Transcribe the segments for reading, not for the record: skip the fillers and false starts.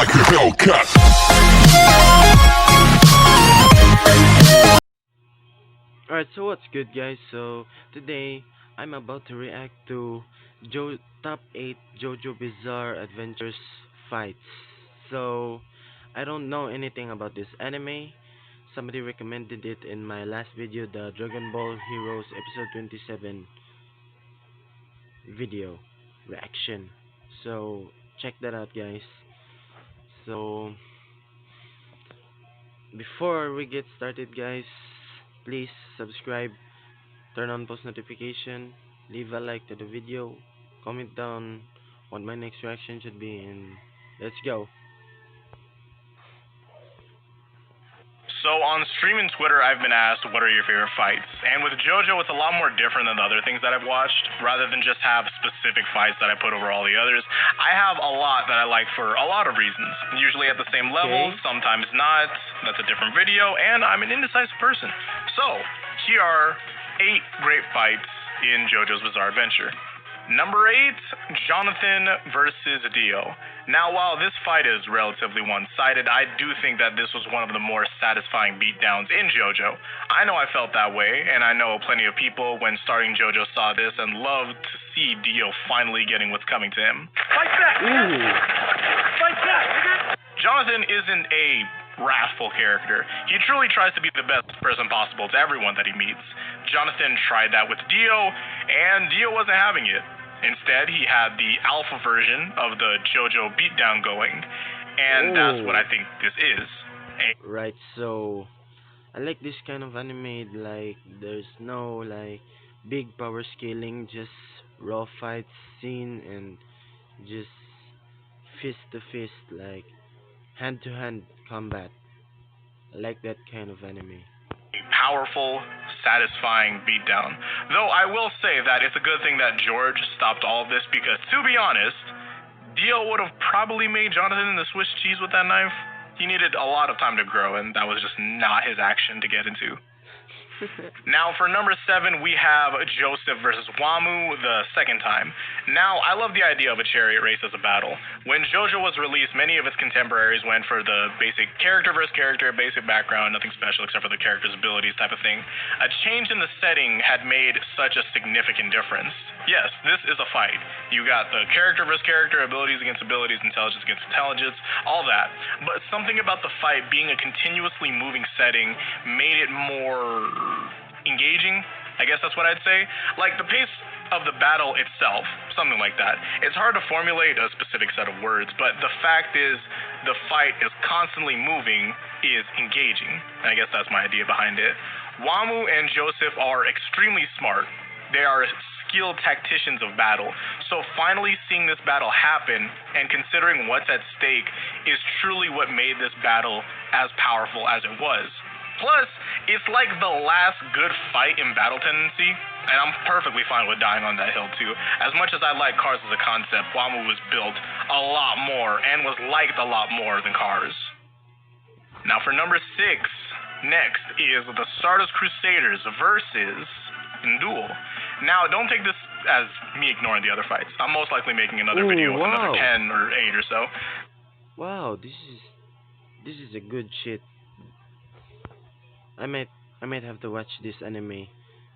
like a Hellcat. Alright, so what's good, guys? So today I'm about to react to top 8 JoJo Bizarre Adventures fights. So I don't know anything about this anime. Somebody recommended it in my last video, the Dragon Ball Heroes episode 27 video reaction. So check that out, guys. So before we get started, guys, please subscribe, turn on post notification, leave a like to the video, comment down what my next reaction should be, and let's go. So on stream and Twitter, I've been asked, what are your favorite fights? And with JoJo, it's a lot more different than the other things that I've watched. Rather than just have specific fights that I put over all the others, I have a lot that I like for a lot of reasons. Usually at the same level, sometimes not. That's a different video, and I'm an indecisive person. So, here are 8 great fights in JoJo's Bizarre Adventure. Number 8, Jonathan versus Dio. Now, while this fight is relatively one-sided, I do think that this was one of the more satisfying beatdowns in JoJo. I know I felt that way, and I know plenty of people when starting JoJo saw this and loved to see Dio finally getting what's coming to him. Fight back! Fight back! Jonathan isn't a wrathful character. He truly tries to be the best person possible to everyone that he meets. Jonathan tried that with Dio, and Dio wasn't having it. Instead, he had the alpha version of the JoJo beatdown going, and that's what I think this is. Right, so I like this kind of anime, like there's no like big power scaling, just raw fight scene and just fist to fist, like hand to hand combat. I like that kind of anime. Powerful, satisfying beatdown. Though I will say that it's a good thing that George stopped all of this, because to be honest, Dio would have probably made Jonathan in the Swiss cheese with that knife. He needed a lot of time to grow, and that was just not his action to get into. Now, for number 7, we have Joseph versus Wamu the second time. Now, I love the idea of a chariot race as a battle. When JoJo was released, many of its contemporaries went for the basic character versus character, basic background, nothing special except for the character's abilities type of thing. A change in the setting had made such a significant difference. Yes, this is a fight. You got the character versus character, abilities against abilities, intelligence against intelligence, all that. But something about the fight being a continuously moving setting made it more engaging, I guess that's what I'd say. Like the pace of the battle itself, something like that. It's hard to formulate a specific set of words, but the fact is the fight is constantly moving is engaging. And I guess that's my idea behind it. Wamu and Joseph are extremely smart. They are skilled tacticians of battle. So finally seeing this battle happen and considering what's at stake is truly what made this battle as powerful as it was. Plus, it's like the last good fight in battle tendency, and I'm perfectly fine with dying on that hill too. As much as I like Cars as a concept, Wamu was built a lot more and was liked a lot more than Cars. Now for number 6, next is the Stardust Crusaders versus Duel. Now don't take this as me ignoring the other fights. I'm most likely making another video with another 10 or 8 or so. Wow, this is a good shit. I might have to watch this anime.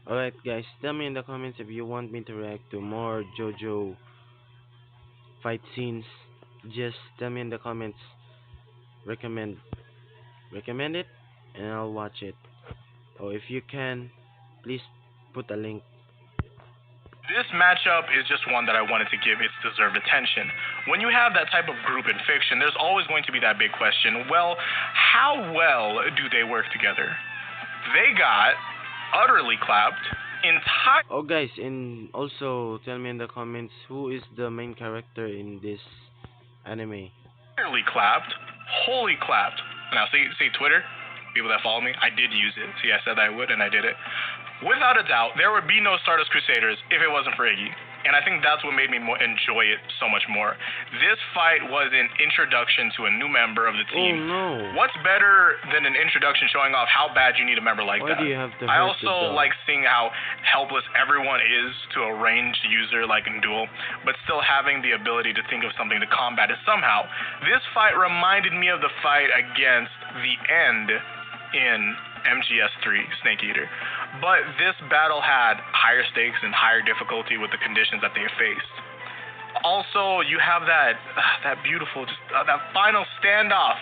Alright guys, tell me in the comments if you want me to react to more JoJo fight scenes. Just tell me in the comments. Recommend it and I'll watch it. Or if you can, please put a link. This matchup is just one that I wanted to give its deserved attention. When you have that type of group in fiction, there's always going to be that big question, well, how well do they work together? They got utterly clapped entire. Oh guys, and also tell me in the comments who is the main character in this anime. Utterly clapped, wholly clapped. Now see Twitter, people that follow me, I did use it. See, I said I would and I did it. Without a doubt, there would be no Stardust Crusaders if it wasn't for Iggy. and I think that's what made me enjoy it so much more. This fight was an introduction to a new member of the team. Oh no. What's better than an introduction showing off how bad you need a member like Why that? do you have to I hurt the also dog? like seeing how helpless everyone is to a ranged user like in Duel, but still having the ability to think of something to combat it somehow. This fight reminded me of the fight against the End in MGS3, Snake Eater. But this battle had higher stakes and higher difficulty with the conditions that they faced. Also, you have that beautiful, that final standoff.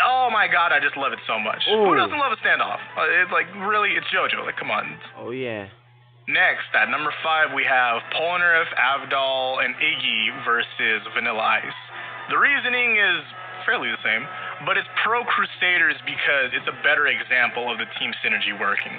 Oh my god, I just love it so much. Ooh. Who doesn't love a standoff? It's like, really, it's JoJo. Like, come on. Oh yeah. Next, at number 5, we have Polnareff, Avdol, and Iggy versus Vanilla Ice. The reasoning is fairly the same, but it's pro Crusaders because it's a better example of the team synergy working.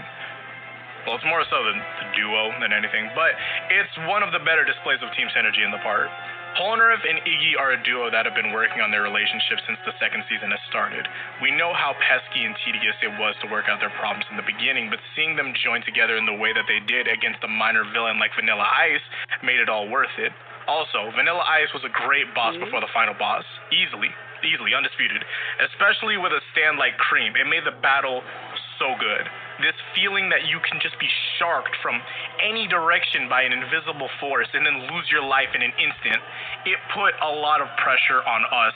Well, it's more so the duo than anything, but it's one of the better displays of team synergy in the part. Polnareff and Iggy are a duo that have been working on their relationship since the second season has started. We know how pesky and tedious it was to work out their problems in the beginning, but seeing them join together in the way that they did against a minor villain like Vanilla Ice made it all worth it. Also, Vanilla Ice was a great boss before the final boss. Easily, undisputed. Especially with a stand like Cream. It made the battle so good. This feeling that you can just be sharked from any direction by an invisible force and then lose your life in an instant, it put a lot of pressure on us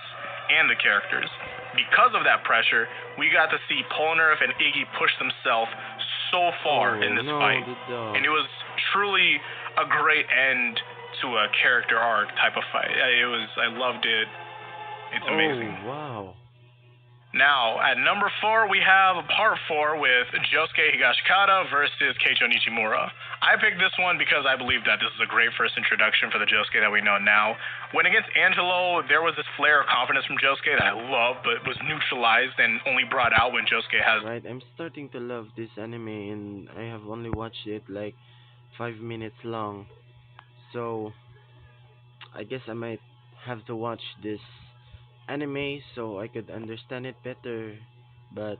and the characters. Because of that pressure, we got to see Polnareff and Iggy push themselves so far in this fight. And it was truly a great end to a character arc type of fight. I loved it. It's amazing. Oh wow. Now, at number 4, we have part 4 with Josuke Higashikata versus Keicho Nishimura. I picked this one because I believe that this is a great first introduction for the Josuke that we know now. When against Angelo, there was this flare of confidence from Josuke that I loved, but was neutralized and only brought out when Josuke has... Right, I'm starting to love this anime and I have only watched it like 5 minutes long. So, I guess I might have to watch this anime so I could understand it better, but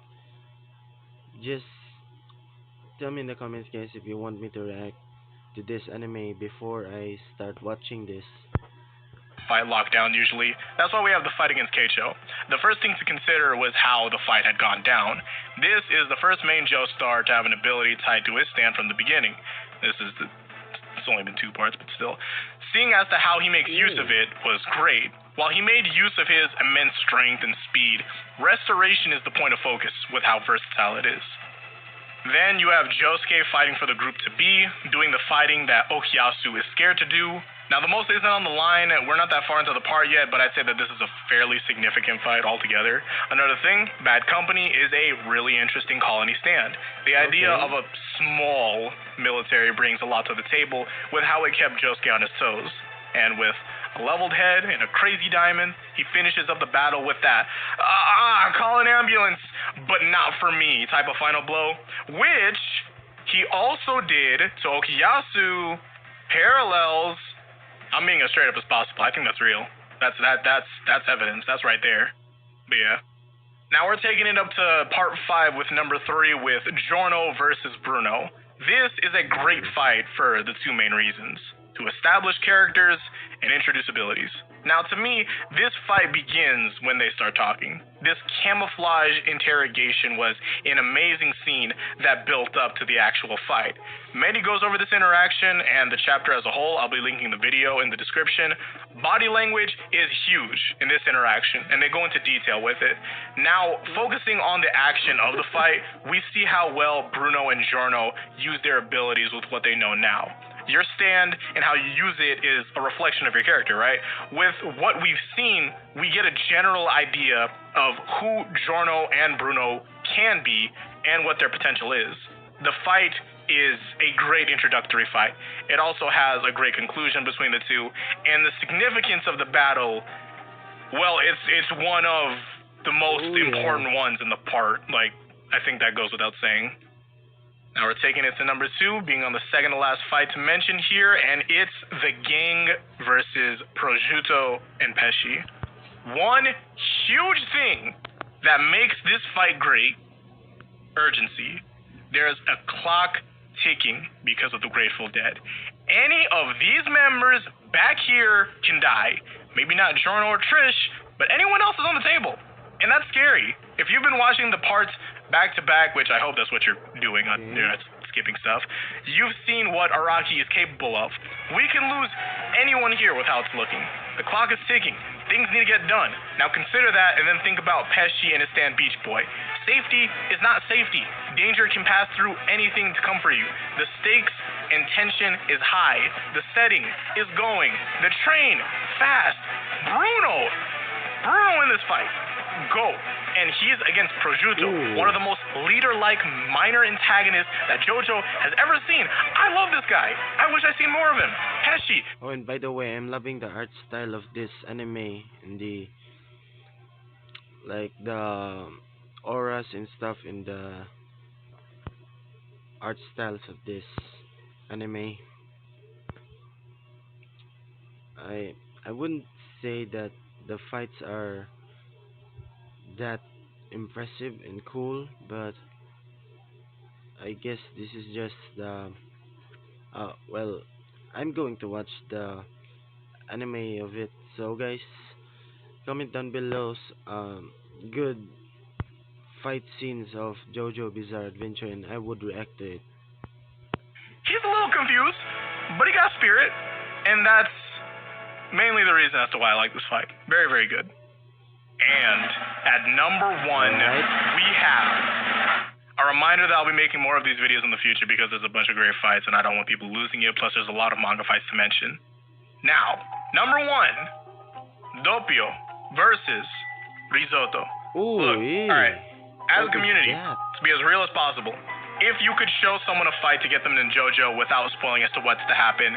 just tell me in the comments guys if you want me to react to this anime before I start watching this. Fight lockdown usually. That's why we have the fight against Keicho. The first thing to consider was how the fight had gone down. This is the first main Joestar to have an ability tied to his stand from the beginning. It's only been 2 parts, but still. Seeing as to how he makes use of it was great. While he made use of his immense strength and speed, restoration is the point of focus with how versatile it is. Then you have Josuke fighting for the group to be, doing the fighting that Okuyasu is scared to do. Now the most isn't on the line, we're not that far into the part yet, but I'd say that this is a fairly significant fight altogether. Another thing, Bad Company is a really interesting colony stand. The idea of a small military brings a lot to the table with how it kept Josuke on his toes. And with a leveled head and a crazy diamond, he finishes up the battle with that, call an ambulance, but not for me type of final blow, which he also did to Okuyasu, parallels. I'm being as straight up as possible. I think that's real. That's evidence. That's right there. But yeah. Now we're taking it up to part 5 with number 3 with Giorno versus Bruno. This is a great fight for the 2 main reasons: to establish characters and introduce abilities. Now to me, this fight begins when they start talking. This camouflage interrogation was an amazing scene that built up to the actual fight. Mehdi goes over this interaction and the chapter as a whole. I'll be linking the video in the description. Body language is huge in this interaction, and they go into detail with it. Now, focusing on the action of the fight, we see how well Bruno and Giorno use their abilities with what they know now. Your stand and how you use it is a reflection of your character, right? With what we've seen, we get a general idea of who Giorno and Bruno can be and what their potential is. The fight is a great introductory fight. It also has a great conclusion between the two, and the significance of the battle, well, it's one of the most important ones in the part. Like, I think that goes without saying. Now we're taking it to number 2, being on the second to last fight to mention here, and it's the Gang versus Prosciutto and Pesci. One huge thing that makes this fight great: urgency. There's a clock ticking because of the Grateful Dead. Any of these members back here can die. Maybe not Jorno or Trish, but anyone else is on the table. And that's scary. If you've been watching the parts back to back, which I hope that's what you're doing, you're not skipping stuff, you've seen what Araki is capable of. We can lose anyone here with how it's looking. The clock is ticking. Things need to get done. Now consider that and then think about Pesci and his stand Beach Boy. Safety is not safety. Danger can pass through anything to come for you. The stakes and tension is high. The setting is going. The train, fast. Bruno in this fight. Go. And he's against Prosciutto, one of the most leader-like minor antagonists that JoJo has ever seen. I love this guy. I wish I'd seen more of him. Pesci. Oh, and by the way, I'm loving the art style of this anime and the auras and stuff in the art styles of this anime. I wouldn't say that the fights are that impressive and cool, but I guess this is just the well, I'm going to watch the anime of it. So guys, comment down below good fight scenes of JoJo Bizarre Adventure, and I would react to it. He's a little confused, but he got spirit, and that's mainly the reason as to why I like this fight. Very, very good. And at number one, we have a reminder that I'll be making more of these videos in the future because there's a bunch of great fights and I don't want people losing it. Plus, there's a lot of manga fights to mention. Now, number one, Doppio versus Risotto. Ooh, look, yeah. Alright, as a community, to be as real as possible, if you could show someone a fight to get them in JoJo without spoiling as to what's to happen,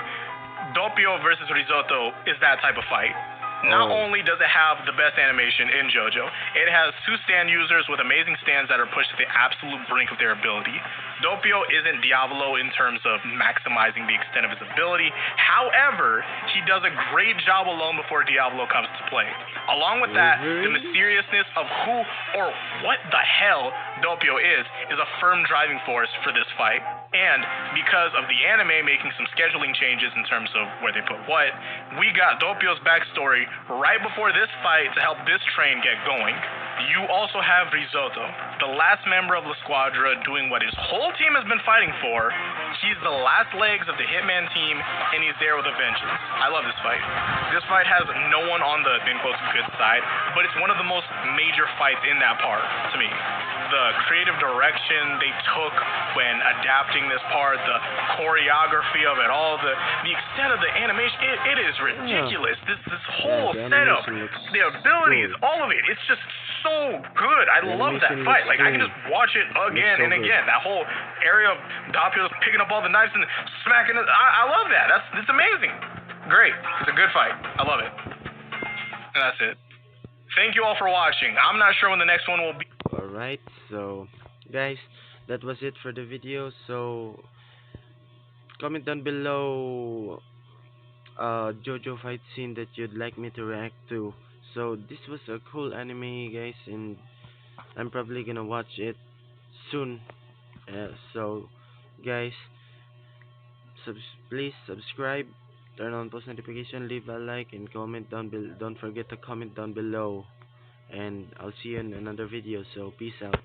Doppio versus Risotto is that type of fight. Not only does it have the best animation in JoJo, it has two stand users with amazing stands that are pushed to the absolute brink of their ability. Doppio isn't Diavolo in terms of maximizing the extent of his ability. However, he does a great job alone before Diavolo comes to play. Along with that, the mysteriousness of who or what the hell Doppio is a firm driving force for this fight. And because of the anime making some scheduling changes in terms of where they put what, we got Doppio's backstory right before this fight to help this train get going. You also have Risotto, the last member of La Squadra, doing what his whole team has been fighting for. He's the last legs of the Hitman team, and he's there with a vengeance. I love this fight. This fight has no one on the, in quotes, good side, but it's one of the most major fights in that part, to me. The creative direction they took when adapting this part, the choreography of it all, the extent of the animation, it is ridiculous. This whole setup, the abilities, all of it, it's just so good. I love that fight. Like, I can just watch it again and again. That whole area of Doppio picking up all the knives and smacking it. I love that. It's amazing. Great. It's a good fight. I love it. And that's it. Thank you all for watching. I'm not sure when the next one will be. Alright, so guys, that was it for the video. So comment down below JoJo fight scene that you'd like me to react to. So this was a cool anime, guys, and I'm probably gonna watch it soon. So guys, please subscribe, turn on post notification, leave a like, and comment down below. Don't forget to comment down below, and I'll see you in another video. So peace out.